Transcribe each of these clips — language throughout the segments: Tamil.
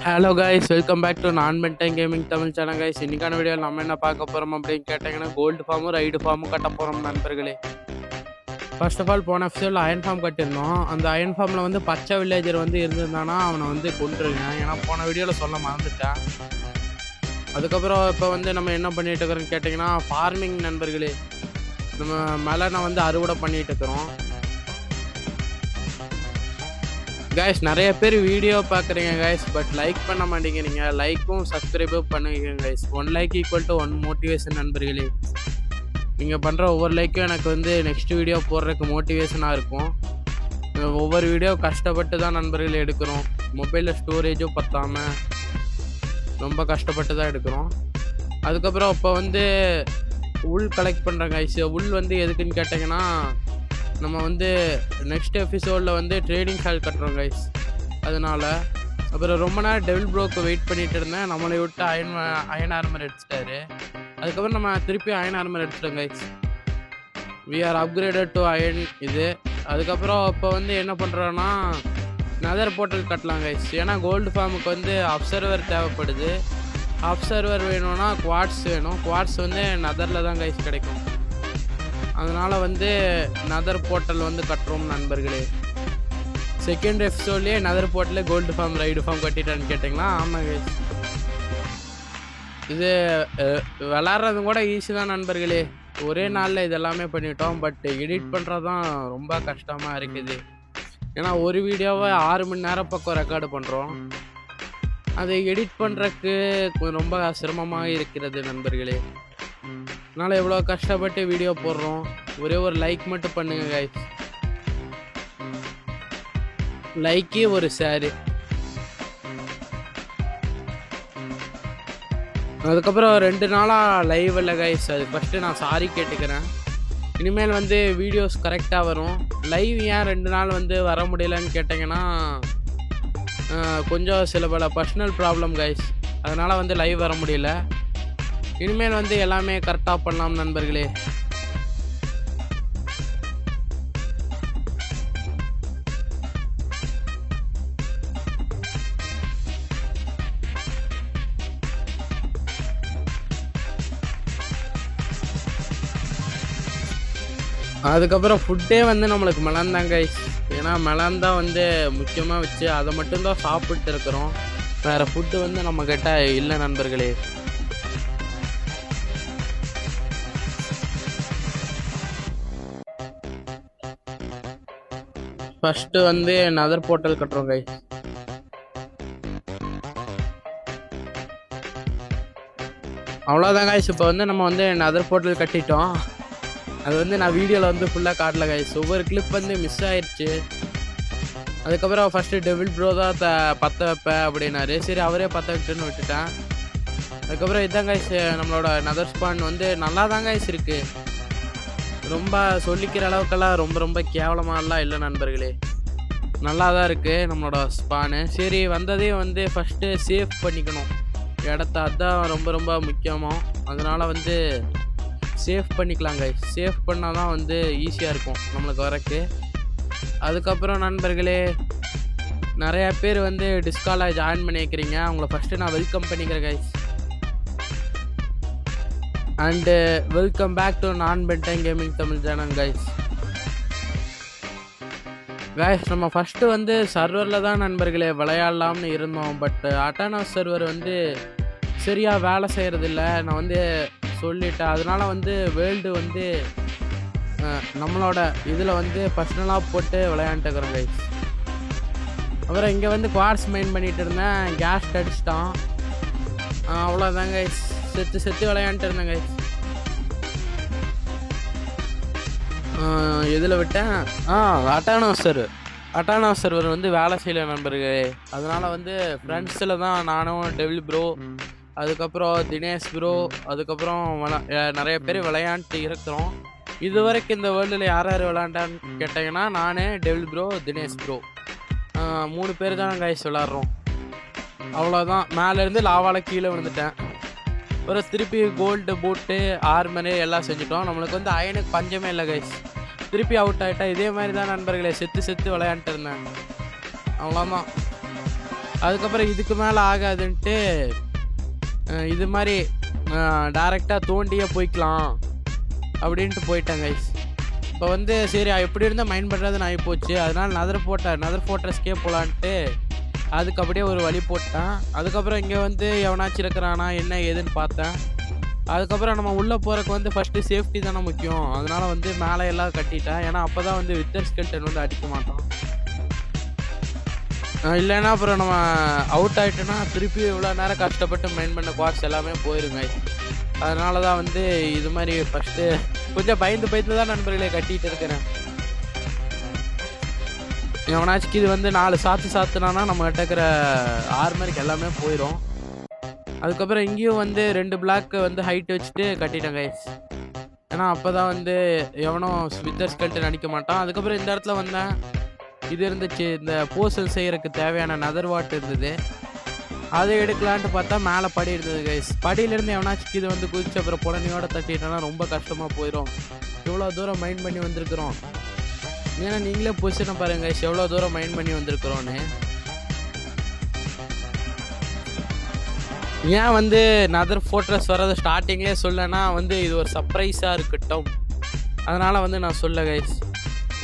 Hello guys, welcome back to நான் pentine gaming Tamil channel guys. இன்னைக்கான வீடியோ நம்ம என்ன பார்க்க போகிறோம் அப்படின்னு கேட்டிங்கன்னா, கோல்டு ஃபார்மும் ரைடு ஃபார்மும் கட்ட போகிறோம் நண்பர்களே. ஃபர்ஸ்ட் ஆஃப் ஆல் போன எபிசோடில் அயன் ஃபார்ம் கட்டியிருந்தோம். அந்த அயன் ஃபார்மில் வந்து பச்சை வில்லேஜர் வந்து இருந்திருந்தானா அவனை வந்து கொண்டுருங்க. ஏன்னா போன வீடியோவில் சொல்ல மறந்துட்டேன். அதுக்கப்புறம் இப்போ வந்து நம்ம என்ன பண்ணிட்டு இருக்கிறோன்னு கேட்டிங்கன்னா, ஃபார்மிங் நண்பர்களே. நம்ம மெலனை வந்து அறுவடை பண்ணிட்டு இருக்கிறோம். கைஸ், நிறைய பேர் வீடியோ பார்க்குறீங்க கைஸ், பட் லைக் பண்ண மாட்டேங்கிறீங்க. லைக்கும் சப்ஸ்கிரைபும் பண்ணுவீங்க guys. 1 like equal to 1 motivation நண்பர்களே. நீங்கள் பண்ணுற ஒவ்வொரு லைக்கும் எனக்கு வந்து நெக்ஸ்ட் வீடியோ போடுறதுக்கு மோட்டிவேஷனாக இருக்கும். ஒவ்வொரு வீடியோ கஷ்டப்பட்டு தான் நண்பர்களே எடுக்கிறோம். மொபைலில் ஸ்டோரேஜும் பத்தாமல் ரொம்ப கஷ்டப்பட்டு தான் எடுக்கிறோம். அதுக்கப்புறம் இப்போ வந்து உள் கலெக்ட் பண்ணுறேன் கைஸ். உள் வந்து எதுக்குன்னு கேட்டிங்கன்னா, நம்ம வந்து நெக்ஸ்ட் எபிசோடில் வந்து ட்ரேடிங் ஹால் கட்டுறோம் கைஸ். அதனால் அப்புறம் ரொம்ப நேரம் டெவில் ப்ரோக்கு வெயிட் பண்ணிகிட்டு இருந்தேன். நம்மளை விட்டு அயன் ஆர்மர் எடுத்துட்டாரு. அதுக்கப்புறம் நம்ம திருப்பி அயன் ஆர்மர் எடுத்துட்டோம் guys. We are upgraded to iron இது. அதுக்கப்புறம் இப்போ வந்து என்ன பண்ணுறோன்னா, நதர் போர்ட்டல் கட்டலாம் கைஸ். ஏன்னா கோல்டு ஃபார்முக்கு வந்து அப்சர்வர் தேவைப்படுது. அப்சர்வர் வேணும்னா குவாட்ஸ் வேணும். குவாட்ஸ் வந்து நதரில் தான் கைஸ் கிடைக்கும். அதனால் வந்து நதர் போர்ட்டல் வந்து கட்டுறோம் நண்பர்களே. செகண்ட் எபிசோட்லேயே நதர் போர்ட்டலே கோல்டு ஃபார்ம் ரைடு ஃபார்ம் கட்டிட்டான்னு கேட்டிங்களா? ஆமாம் கைஸ். இது விளாட்றது கூட ஈஸி தான் நண்பர்களே. ஒரே நாளில் இதெல்லாமே பண்ணிட்டோம். பட் எடிட் பண்ணுறது தான் ரொம்ப கஷ்டமாக இருக்குது. ஏன்னா ஒரு வீடியோவை 6 மணி நேரம் பக்கம் ரெக்கார்டு பண்ணுறோம். அதை எடிட் பண்ணுறதுக்கு ரொம்ப சிரமமாக இருக்கிறது நண்பர்களே. அதனால் எவ்வளோ கஷ்டப்பட்டு வீடியோ போடுறோம். ஒரே ஒரு லைக் மட்டும் பண்ணுங்க கைஸ். லைக்கே ஒரு ஷேரு. அதுக்கப்புறம் 2 நாளாக லைவ் இல்லை கைஸ். அது ஃபஸ்ட்டு நான் சாரி கேட்டுக்கிறேன். இனிமேல் வந்து வீடியோஸ் கரெக்டாக வரும். லைவ் ஏன் 2 நாள் வந்து வர முடியலன்னு கேட்டிங்கன்னா, கொஞ்சம் சில பல பர்சனல் ப்ராப்ளம் கைஸ். அதனால் வந்து லைவ் வர முடியல. இனிமேல் வந்து எல்லாமே கரெக்டாக பண்ணலாம் நண்பர்களே. அதுக்கப்புறம் ஃபுட்டே வந்து நம்மளுக்கு மெலன் தான் கைஸ். ஏன்னா மெலன் தான் வந்து முக்கியமாக வச்சு அதை மட்டும்தான் சாப்பிட்டு இருக்கிறோம். வேறு ஃபுட்டு வந்து நம்ம கிட்ட இல்லை நண்பர்களே. ஃபஸ்ட்டு வந்து நதர் போர்ட்டல் கட்டுறோம் கைஸ். அவ்வளோதான் கைஸ். இப்போ வந்து நம்ம வந்து நதர் போர்ட்டல் கட்டிட்டோம். அது வந்து நான் வீடியோவில் வந்து ஃபுல்லாக காட்டல கைஸ். ஒவ்வொரு கிளிப் வந்து மிஸ் ஆயிடுச்சு. அதுக்கப்புறம் ஃபஸ்ட்டு டெவில் ப்ரோ தான் பற்ற வைப்பேன் அப்படின்னாரு. சரி, அவரே பற்ற விட்டுன்னு விட்டுட்டேன். அதுக்கப்புறம் இதான் கைஸ் நம்மளோட நதர் ஸ்பான் வந்து நல்லா தான் கைஸ் இருக்குது. ரொம்ப சொல்லிக்கிற அளவுக்கெல்லாம் ரொம்ப கேவலமாகலாம் இல்லை நண்பர்களே. நல்லா தான் இருக்குது நம்மளோட ஸ்பானு. சரி, வந்ததே வந்து ஃபஸ்ட்டு சேஃப் பண்ணிக்கணும் இடத்த. அதுதான் ரொம்ப முக்கியமாக. அதனால் வந்து சேஃப் பண்ணிக்கலாம் கைஸ். சேஃப் பண்ணால் தான் வந்து ஈஸியாக இருக்கும் நம்மளுக்கு வரக்கு. அதுக்கப்புறம் நண்பர்களே, நிறையா பேர் வந்து டிஸ்காலில் ஜாயின் பண்ணி வைக்கிறீங்க. அவங்கள ஃபஸ்ட்டு நான் வெல்கம் பண்ணிக்கிறேன் guys. And welcome back to நான் pentine gaming Tamil channel guys. Guys, நம்ம ஃபஸ்ட்டு வந்து சர்வரில் தான் நண்பர்களே விளையாடலாம்னு இருந்தோம். பட் அட்டானஸ் சர்வர் வந்து சரியாக வேலை செய்கிறதில்ல. நான் வந்து சொல்லிட்டேன். அதனால் வந்து வேர்ல்டு வந்து நம்மளோட இதில் வந்து பர்சனலாக போட்டு விளையாண்டுக்கிறோம் கைஸ். அப்புறம் இங்கே வந்து குவார்ட்ஸ் மைன் பண்ணிகிட்டு இருந்தேன். கேஸ் அடிச்சிட்டான். அவ்வளோதான் கைஸ். செத்து விளையாண்டுட்டு இருந்தேன் கைஸ். எதில் விட்டேன்? அட்டானஸ் சர்வர் வந்து வேலை செய்யலை நண்பர்களே. அதனால் வந்து ஃப்ரெண்ட்ஸில் தான் நானும் டெவில் ப்ரோ, அதுக்கப்புறம் தினேஷ் ப்ரோ, அதுக்கப்புறம் நிறைய பேர் விளையாண்டுட்டு இருக்கிறோம். இது வரைக்கும் இந்த வேர்ல்டில் யார் விளையாண்டான்னு கேட்டிங்கன்னா, நான், டெவில் ப்ரோ, தினேஷ் ப்ரோ 3 பேர் தான் கைஸ் விளாட்றோம். அவ்வளோதான். மேலேருந்து லாவால் கீழே விழுந்துட்டேன். ஒரு திருப்பி கோல்டு பூட்டு ஆர்மரு எல்லாம் செஞ்சுட்டோம். நம்மளுக்கு வந்து அயனுக்கு பஞ்சமே இல்லை கைஸ். திருப்பி அவுட் ஆகிட்டா. இதே மாதிரி தான் நண்பர்களே செத்து விளையாண்டுட்டு இருந்தேன். அவ்வளோதான். அதுக்கப்புறம் இதுக்கு மேலே ஆகாதுன்ட்டு இது மாதிரி டைரெக்டாக தோண்டியே போய்க்கலாம் அப்படின்ட்டு போயிட்டேன் கைஸ். இப்போ வந்து சரி எப்படி இருந்தால் மைண்ட் பண்ணுறதுன்னு ஆகி போச்சு. அதனால் நதர் ஃபோர்ட்ரஸ்க்கே போகலான்ட்டு அதுக்கு அப்படியே ஒரு வழி போட்டேன். அதுக்கப்புறம் இங்கே வந்து எவனாச்சும் இருக்கிறானா என்ன ஏதுன்னு பார்த்தேன். அதுக்கப்புறம் நம்ம உள்ளே போகிறக்கு வந்து ஃபஸ்ட்டு சேஃப்டி தானே முக்கியம். அதனால் வந்து மேலே எல்லாம் கட்டிட்டேன். ஏன்னா அப்போ தான் வந்து வித்தர் ஸ்கெல்டன் வந்து அடிக்க மாட்டோம். இல்லைன்னா அப்புறம் நம்ம அவுட் ஆகிட்டோன்னா திருப்பி இவ்வளோ நேரம் கஷ்டப்பட்டு மைண்ட் பண்ண குவார்ட்ஸ் எல்லாமே போயிருங்க. அதனால தான் வந்து இது மாதிரி ஃபஸ்ட்டு கொஞ்சம் பயந்து தான் நண்பர்களே கட்டிகிட்டு இருக்கிறேன். எவனாச்சுக்கு இது வந்து 4 சாத்துனானா நம்ம கிட்டக்கிற ஆர்மருக்கு எல்லாமே போயிடும். அதுக்கப்புறம் இங்கேயும் வந்து 2 பிளாக் வந்து ஹைட் வச்சுட்டு கட்டிட்டேன் கைஸ். ஏன்னா அப்போ தான் வந்து எவனும் வித்தர் ஸ்கெல்டன் அடிக்க மாட்டான். அதுக்கப்புறம் இந்த இடத்துல வந்தேன், இது இருந்துச்சு, இந்த போஸ்டல் செய்கிறதுக்கு தேவையான நதர் வாட் இருந்தது. அதை எடுக்கலான்ட்டு பார்த்தா மேலே படி இருந்தது கைஸ். படியிலேருந்து எவனாச்சுக்கு இது வந்து குதிச்சு அப்புறம் புலனையோட தட்டிட்டோன்னா ரொம்ப கஷ்டமாக போயிடும். இவ்வளோ தூரம் மைண்ட் பண்ணி வந்திருக்கிறோம். ஏன்னா நீங்களே பொசிஷனை பாருங்க கைஸ், எவ்வளோ தூரம் மைண்ட் பண்ணி வந்திருக்கிறோன்னு. ஏன் வந்து நதர் ஃபோர்ட்ரஸ் வர்றது ஸ்டார்டிங்லேயே சொல்லனா வந்து இது ஒரு சர்ப்ரைஸாக இருக்கட்டும், அதனால் வந்து நான் சொல்ல கைஸ்.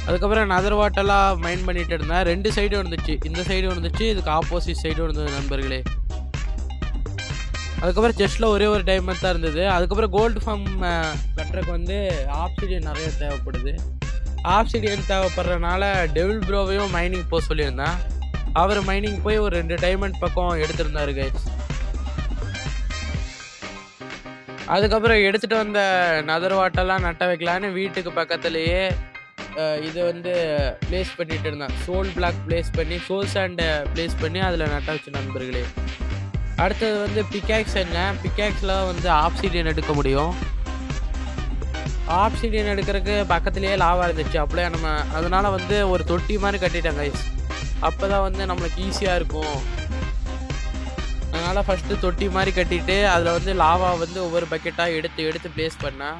அதுக்கப்புறம் நதர் வாட்டெல்லாம் மைண்ட் பண்ணிட்டு இருந்தேன். 2 சைடும் இருந்துச்சு, இந்த சைடும் இருந்துச்சு, இதுக்கு ஆப்போசிட் சைடும் இருந்தது நண்பர்களே. அதுக்கப்புறம் செஸ்ட்டில் ஒரே ஒரு டைமண்ட் தான் இருந்தது. அதுக்கப்புறம் கோல்டு ஃபார்ம் கட்டுறதுக்கு வந்து ஆப்சிடியன் நிறைய தேவைப்படுது. ஆப்சிடியன் தேவைப்படுறதுனால டெவில் ப்ரோவையும் மைனிங் போக சொல்லியிருந்தேன். அவர் மைனிங் போய் ஒரு 2 டைமண்ட் பக்கம் எடுத்திருந்தாரு கைஸ். அதுக்கப்புறம் எடுத்துகிட்டு வந்த நதர் வாட்டெல்லாம் நட்ட வைக்கலான்னு வீட்டுக்கு பக்கத்துலேயே இதை வந்து ப்ளேஸ் பண்ணிட்டு இருந்தேன். சோல் பிளாக் ப்ளேஸ் பண்ணி, சோல் சாண்டை ப்ளேஸ் பண்ணி அதில் நட்ட வச்சு நண்பர்களே. அடுத்தது வந்து பிக்காக்ஸ் என்ன, பிக்காக்ஸில் வந்து ஆப்சிடியன் எடுக்க முடியும். ஆப்சிடியன் எடுக்கிறதுக்கு பக்கத்துலேயே லாவா இருந்துச்சு அப்படியே நம்ம, அதனால் வந்து ஒரு தொட்டி மாதிரி கட்டிட்டேன் கைஸ். அப்போ தான் வந்து நம்மளுக்கு ஈஸியாக இருக்கும். அதனால் ஃபஸ்ட்டு தொட்டி மாதிரி கட்டிட்டு அதில் வந்து லாவா வந்து ஒவ்வொரு பக்கெட்டாக எடுத்து ப்ளேஸ் பண்ணேன்.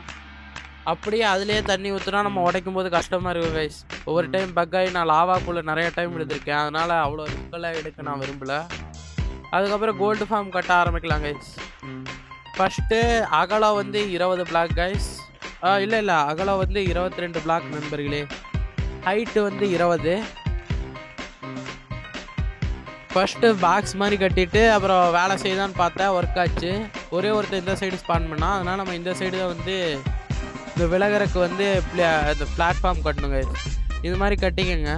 அப்படியே அதுலேயே தண்ணி ஊற்றுனா நம்ம உடைக்கும் போது கஷ்டமாக இருக்கும் கைஸ். ஒவ்வொரு டைம் பக்காகி நான் லாவாக்குள்ளே நிறைய டைம் எடுத்திருக்கேன். அதனால் அவ்வளோ ரிஸ்கெல்லாம் எடுக்க நான் விரும்பலை. அதுக்கப்புறம் கோல்டு ஃபார்ம் கட்ட ஆரம்பிக்கலாம் கைஸ். ஃபஸ்ட்டு அகலம் வந்து 20 பிளாக் கைஸ். இல்லை அகலம் வந்து 22 பிளாக் நண்பர்களே. ஹைட்டு வந்து 20. ஃபஸ்ட்டு பாக்ஸ் மாதிரி கட்டிட்டு அப்புறம் வேலை செய்தான்னு பார்த்தா ஒர்க் ஆச்சு. ஒரே ஒருத்தர் இந்த சைடு ஸ்பான் பண்ணால், அதனால் நம்ம இந்த சைடு தான் வந்து இந்த விலகருக்கு வந்து இந்த பிளாட்ஃபார்ம் கட்டணுங்க. இது மாதிரி கட்டிக்கங்க.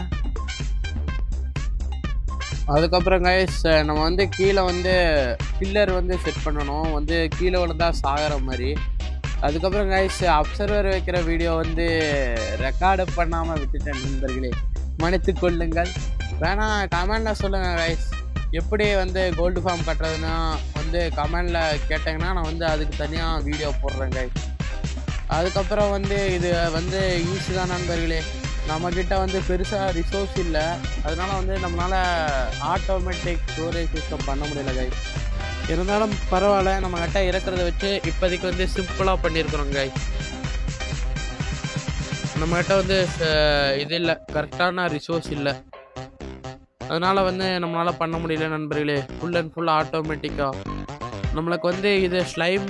அதுக்கப்புறம் கைஸ் நம்ம வந்து கீழே வந்து பில்லர் வந்து செட் பண்ணணும், வந்து கீழே விழுந்தா சாகிற மாதிரி. அதுக்கப்புறம் கைஸ் அப்சர்வர் வைக்கிற வீடியோ வந்து ரெக்கார்டு பண்ணாமல் விட்டுட்டேன் நண்பர்களே, மன்னித்து கொள்ளுங்கள். வேணா கமெண்டில் சொல்லுங்கள் கைஸ், எப்படி வந்து கோல்டு ஃபார்ம் கட்டுறதுன்னா வந்து கமெண்டில் கேட்டிங்கன்னா நான் வந்து அதுக்கு தனியாக வீடியோ போடுறேன் கைஸ். அதுக்கப்புறம் வந்து இது வந்து ஈஸி தான் நண்பர்களே. நம்மக்கிட்ட வந்து பெருசாக ரிசோர்ஸ் இல்லை, அதனால் வந்து நம்மளால் ஆட்டோமேட்டிக் ஸ்டோரேஜ் சிஸ்டம் பண்ண முடியல கைஸ். இருந்தாலும் பரவாயில்ல, நம்மக்கிட்ட இருக்கிறத வச்சு இப்போதைக்கு வந்து சிம்பிளாக பண்ணியிருக்கிறோம் கைஸ். நம்மக்கிட்ட வந்து இது இல்லை, கரெக்டான ரிசோர்ஸ் இல்லை, அதனால் வந்து நம்மளால் பண்ண முடியல நண்பர்களே. ஃபுல் அண்ட் ஃபுல் ஆட்டோமேட்டிக்காக. நம்மளுக்கு வந்து இது ஸ்லைம்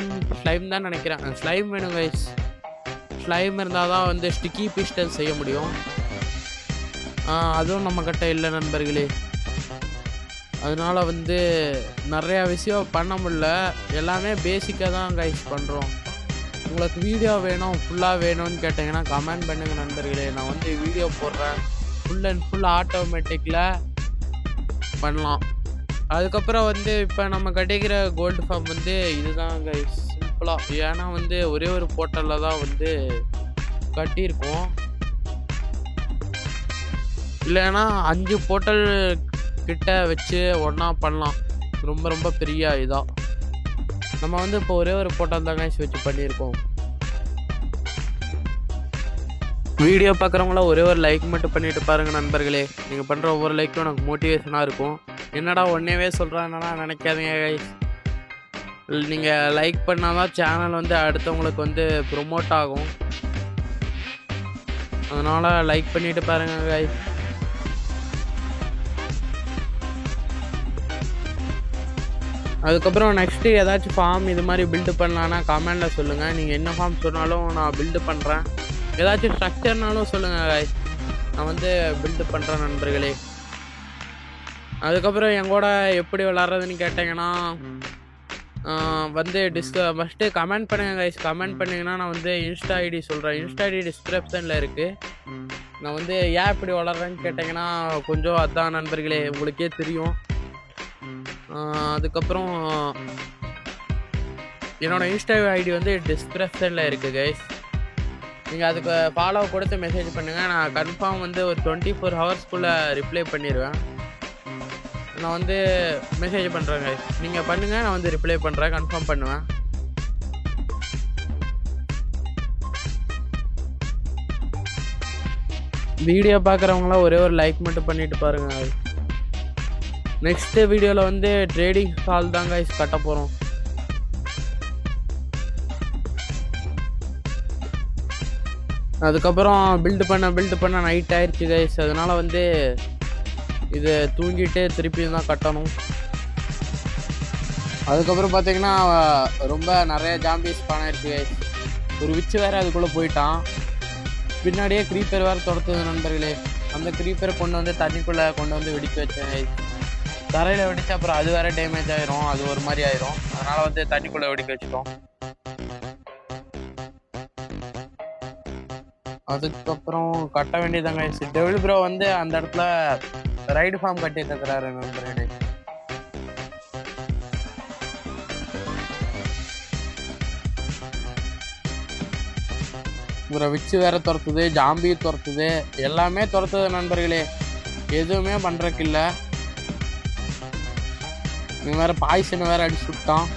தான் நினைக்கிறேன். ஸ்லைம் வேணும் கைஸ். ஸ்லைம் இருந்தால் தான் வந்து ஸ்டிக்கி பிஸ்டன் செய்ய முடியும். அதுவும் நம்மக்கிட்ட இல்லை நண்பர்களே. அதனால் வந்து நிறையா விஷயம் பண்ண முடியல, எல்லாமே பேசிக்காக தான் கைஸ் பண்ணுறோம். உங்களுக்கு வீடியோ வேணும் ஃபுல்லாக வேணும்னு கேட்டிங்கன்னா கமெண்ட் பண்ணுங்கள் நண்பர்களே. நான் வந்து வீடியோ போடுறேன், ஃபுல் அண்ட் ஃபுல் ஆட்டோமேட்டிக்கில் பண்ணலாம். அதுக்கப்புறம் வந்து இப்போ நம்ம கிடைக்கிற கோல்டு ஃபார்ம் வந்து இதுதான் கைஸ், சிம்பிளாக. ஏன்னா வந்து ஒரே ஒரு போர்ட்டலில் தான் வந்து கட்டியிருக்கோம், இல்லைன்னா 5 போர்ட்டல் கிட்ட வச்சு ஒன்றா பண்ணலாம். ரொம்ப ரொம்ப பெரிய இதாக நம்ம வந்து இப்போ ஒரே ஒரு போர்ட்டல் தான் கைஸ் வச்சு பண்ணியிருக்கோம். வீடியோ பார்க்குறவங்கள ஒரே ஒரு லைக் மட்டும் பண்ணிட்டு பாருங்கள் நண்பர்களே. நீங்கள் பண்ணுற ஒவ்வொரு லைக்கும் எனக்கு மோட்டிவேஷனாக இருக்கும். என்னடா ஒன்றேவே சொல்கிறாங்கன்னா நினைக்காதீங்க கைஸ். நீங்கள் லைக் பண்ணால் தான் சேனல் வந்து அடுத்தவங்களுக்கு வந்து ப்ரொமோட் ஆகும். அதனால் லைக் பண்ணிவிட்டு பாருங்கள் கைஸ். அதுக்கப்புறம் நெக்ஸ்ட்டு ஏதாச்சும் ஃபார்ம் இது மாதிரி பில்டு பண்ணலான்னா கமெண்டில் சொல்லுங்கள். நீங்கள் என்ன ஃபார்ம் சொன்னாலும் நான் பில்டு பண்ணுறேன். ஏதாச்சும் ஸ்ட்ரக்சர்னாலும் சொல்லுங்கள், நான் வந்து பில்டு பண்ணுறேன் நண்பர்களே. அதுக்கப்புறம் எங்கூட எப்படி விளாட்றதுன்னு கேட்டிங்கன்னா வந்து ஃபஸ்ட்டு கமெண்ட் பண்ணுங்கள் கைஸ். கமெண்ட் பண்ணிங்கன்னா நான் வந்து இன்ஸ்டா ஐடி சொல்கிறேன். இன்ஸ்டா ஐடி டிஸ்கிரிப்ஷனில் இருக்குது. நான் வந்து ஏன் இப்படி வளர்றேன்னு கேட்டிங்கன்னா கொஞ்சம் அதான் நண்பர்களே, உங்களுக்கே தெரியும். அதுக்கப்புறம் என்னோடய இன்ஸ்டா ஐடி வந்து டிஸ்கிரிப்ஷனில் இருக்குது கைஸ். நீங்கள் அதுக்கு ஃபாலோ கொடுத்து மெசேஜ் பண்ணுங்கள். நான் கன்ஃபார்ம் வந்து ஒரு 24 ஹவர்ஸ்க்குள்ளே ரிப்ளை பண்ணிடுவேன். நான் வந்து மெசேஜ் பண்ணுறேன் கைஸ். நீங்கள் பண்ணுங்கள், நான் வந்து ரிப்ளை பண்ணுறேன், கன்ஃபார்ம் பண்ணுவேன். வீடியோ பார்க்குறவங்களாம் ஒரே ஒரு லைக் மட்டும் பண்ணிட்டு பாருங்கள். நெக்ஸ்ட்டு வீடியோவில் வந்து ட்ரேடிங் ஹால் தான் கைஸ் கட்ட போகிறோம். அதுக்கப்புறம் பில்டு பண்ண நைட் ஆயிடுச்சு கைஸ். அதனால் வந்து இதை தூங்கிட்டு திருப்பி தான் கட்டணும். அதுக்கப்புறம் பார்த்தீங்கன்னா ரொம்ப நிறைய ஜாம்பிஸ் ஆயிடுச்சு கைஸ். ஒரு விச்சு வேறு அதுக்குள்ளே போயிட்டான். பின்னாடியே க்ரீப்பர் வேறு துரத்துது நண்பர்களே. அந்த க்ரீப்பரை கொண்டு வந்து தண்ணிக்குள்ளே கொண்டு வந்து வெடிக்க வச்சேன் கைஸ். தரையில் வெடிச்சு அப்புறம் அது வேறு டேமேஜ் ஆயிரும், அது ஒரு மாதிரி ஆயிரும். அதனால் வந்து தண்ணிக்குள்ளே வெடிக்க வச்சுட்டோம். அதுக்கப்புறம் கட்ட வேண்டியதாங்க. டெவில் ப்ரோ வந்து அந்த இடத்துல ரைடு ஃபார்ம் கட்டி இருக்கிறாரு நண்பர்களே. அப்புறம் விச்சு வேற துரத்துது, ஜாம்பி துரத்துது, எல்லாமே துரத்துது நண்பர்களே. எதுவுமே பண்றதுக்கு இல்லை. இவன் வேற பாய்சன் வேற அடிச்சு விட்டான்.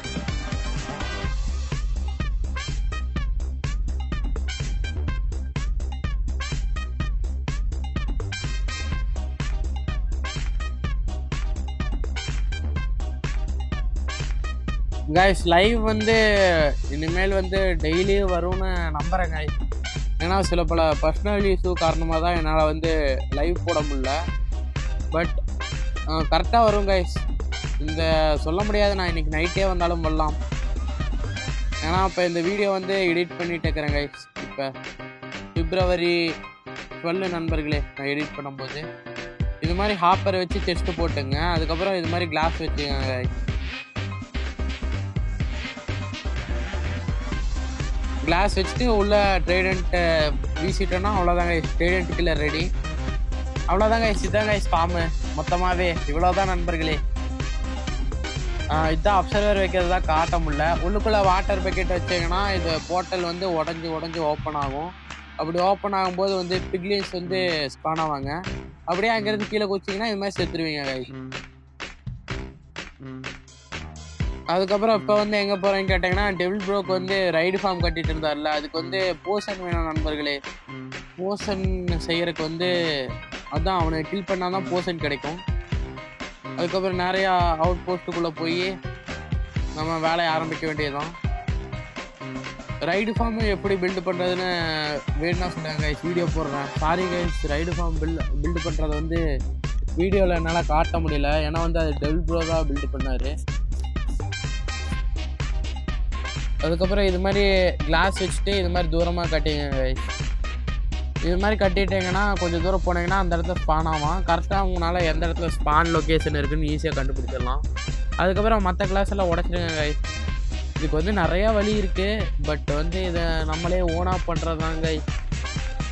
கைஸ் லைவ் வந்து இனிமேல் வந்து டெய்லியும் வரும்னு நம்புகிறேன் கைஸ். ஏன்னா சில பல பர்சனல் இஷ்யூ காரணமாக தான் என்னால் வந்து லைவ் போட முடியல. பட் கரெக்டாக வரும் கைஸ். இந்த சொல்ல முடியாது, நான் இன்றைக்கி நைட்டே வந்தாலும் பண்ணலாம். ஏன்னா இப்போ இந்த வீடியோ வந்து எடிட் பண்ணிட்டு இருக்கிறேன் கைஸ். இப்போ February 12 நண்பர்களே நான் எடிட் பண்ணும்போது இது மாதிரி ஹாப்பர் வச்சு செஸ்ட்டு போட்டுங்க. அதுக்கப்புறம் இது மாதிரி கிளாஸ் வச்சுங்க கைஸ். கிளாஸ் வச்சுட்டு உள்ள ட்ரைடண்ட் வீசிட்டோன்னா அவ்வளோதாங்க. Trident killer ready. அவ்வளோதாங்க. இதுதாங்க ஃபார்மு மொத்தமாகவே. இவ்வளோதான் நண்பர்களே. இதுதான் அப்சர்வர் வைக்கிறது தான் காட்ட முடியல. உள்ளுக்குள்ளே வாட்டர் பக்கெட் வச்சிங்கன்னா இது போர்ட்டல் வந்து உடஞ்சி ஓப்பன் ஆகும். அப்படி ஓப்பன் ஆகும்போது வந்து பிக்லின்ஸ் வந்து ஸ்பான் ஆவாங்க. அப்படியே அங்கேருந்து கீழே குச்சிங்கன்னா இது மாதிரி செத்துருவீங்க கைஸ். அதுக்கப்புறம் இப்போ வந்து எங்கே போகிறேன்னு கேட்டிங்கன்னா டெவில் ப்ரோக்கு வந்து ரைடு ஃபார்ம் கட்டிட்டு இருந்தார்ல, அதுக்கு வந்து போஷன் வேணும் நண்பர்களே. போஷன் செய்கிறதுக்கு வந்து அதுதான் அவனை கில் பண்ணால் தான் போஷன் கிடைக்கும். அதுக்கப்புறம் நிறையா அவுட் போஸ்ட்டுக்குள்ளே போய் நம்ம வேலையை ஆரம்பிக்க வேண்டியதுதான். ரைடு ஃபார்ம் எப்படி பில்டு பண்ணுறதுன்னு வேணும்னா சொல்லுங்கள் கைஸ், வீடியோ போடுறேன். Sorry guys, raid farm build பண்ணுறதை வந்து வீடியோவில் என்னால் காட்ட முடியல. ஏன்னா வந்து அது டெவில் ப்ரோ தான் பில்டு பண்ணார். அதுக்கப்புறம் இது மாதிரி கிளாஸ் வச்சுட்டு இது மாதிரி தூரமாக கட்டிங்க கைஸ். இது மாதிரி கட்டிட்டீங்கன்னா கொஞ்சம் தூரம் போனீங்கன்னா அந்த இடத்துல ஸ்பான் ஆகும். கரெக்டாக உங்களால் எந்த இடத்துல ஸ்பான் லொக்கேஷன் இருக்குதுன்னு ஈஸியாக கண்டுபிடிச்சிடலாம். அதுக்கப்புறம் மற்ற கிளாஸ் எல்லாம் உடச்சிடுங்க கைஸ். இதுக்கு வந்து நிறையா வழி இருக்குது. பட் வந்து இதை நம்மளே ஓனாக பண்ணுறது தான் கைஸ்.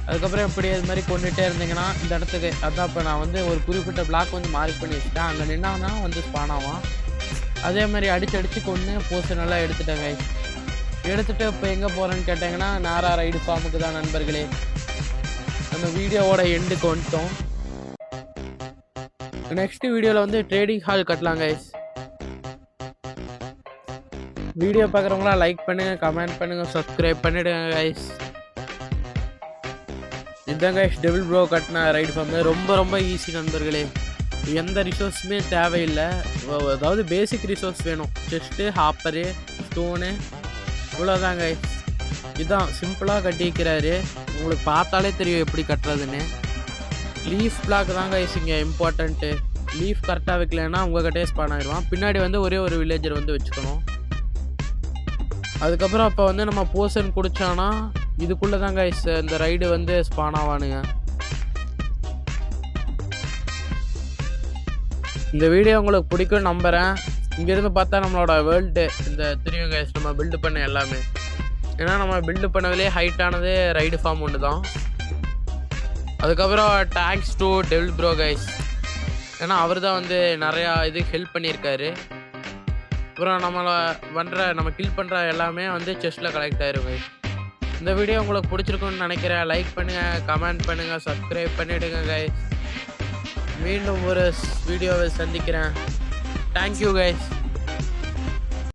அதுக்கப்புறம் இப்படி இது மாதிரி கொண்டுகிட்டே இருந்தீங்கன்னா இந்த இடத்துக்கு அதான் இப்போ நான் வந்து ஒரு குறிப்பிட்ட பிளாக் வந்து மார்க் பண்ணி வச்சுட்டேன். அங்கே நின்னாங்கன்னா வந்து ஸ்பான் ஆகும். அதே மாதிரி அடித்து கொண்டு போஸ்ட் நல்லா எடுத்துட்டேன் கைஸ். எடுத்துகிட்டு இப்போ எங்கே போகிறேன்னு கேட்டிங்கன்னா நேராக ரைடு ஃபார்முக்கு தான் நண்பர்களே. நம்ம வீடியோவோட எண்டுக்கு வந்துட்டோம். நெக்ஸ்ட் வீடியோவில் வந்து ட்ரேடிங் ஹால் கட்டலாம் கைஸ். வீடியோ பார்க்குறவங்களாம் லைக் பண்ணுங்கள், கமெண்ட் பண்ணுங்கள், சப்ஸ்கிரைப் பண்ணிவிடுங்க கைஸ். இதுதான் கைஸ் டெவில் ப்ரோ கட்டின ரைடு ஃபார்ம். ரொம்ப ஈஸி நண்பர்களே. எந்த ரிசோர்ஸுமே தேவையில்லை. அதாவது பேசிக் ரிசோர்ஸ் வேணும். செஸ்ட்டு, ஹாப்பரு, ஸ்டோனு, இவ்வளோதான் கைஸ். இதுதான் சிம்பிளாக கட்டிக்கிறாரு. உங்களுக்கு பார்த்தாலே தெரியும் எப்படி கட்டுறதுன்னு. லீஃப் பிளாக் தான் கைஸ் இங்கே இம்பார்ட்டண்ட்டு. லீஃப் கரெக்டாக வைக்கலன்னா உங்ககிட்டே ஸ்பான் ஆகிடுவான். பின்னாடி வந்து ஒரே ஒரு வில்லேஜர் வந்து வச்சுக்கணும். அதுக்கப்புறம் அப்போ வந்து நம்ம போர்ஷன் குடித்தானா இதுக்குள்ளே தான் கைஸ் இந்த ரைடு வந்து ஸ்பான் ஆவானுங்க. இந்த வீடியோ உங்களுக்கு பிடிக்கும்னு நம்புகிறேன். இங்கேருந்து பார்த்தா நம்மளோட வேர்ல்டு இந்த தெரியும் கைஸ் நம்ம பில்டு பண்ண எல்லாமே. ஏன்னா நம்ம பில்டு பண்ணதுலேயே ஹைட்டானது ரைடு ஃபார்ம் ஒன்று தான். அதுக்கப்புறம் thanks to devil bro guys. ஏன்னா அவர் தான் வந்து நிறையா இது ஹெல்ப் பண்ணியிருக்காரு. அப்புறம் நம்ம கில் பண்ணுற எல்லாமே வந்து செஸ்ட்டில் கலெக்ட் ஆயிரும் கைஸ். இந்த வீடியோ உங்களுக்கு பிடிச்சிருக்குன்னு நினைக்கிறேன். லைக் பண்ணுங்கள், கமெண்ட் பண்ணுங்கள், சப்ஸ்கிரைப் பண்ணிவிடுங்க கைஸ். மீண்டும் ஒரு வீடியோவை சந்திக்கிறேன். Thank you guys.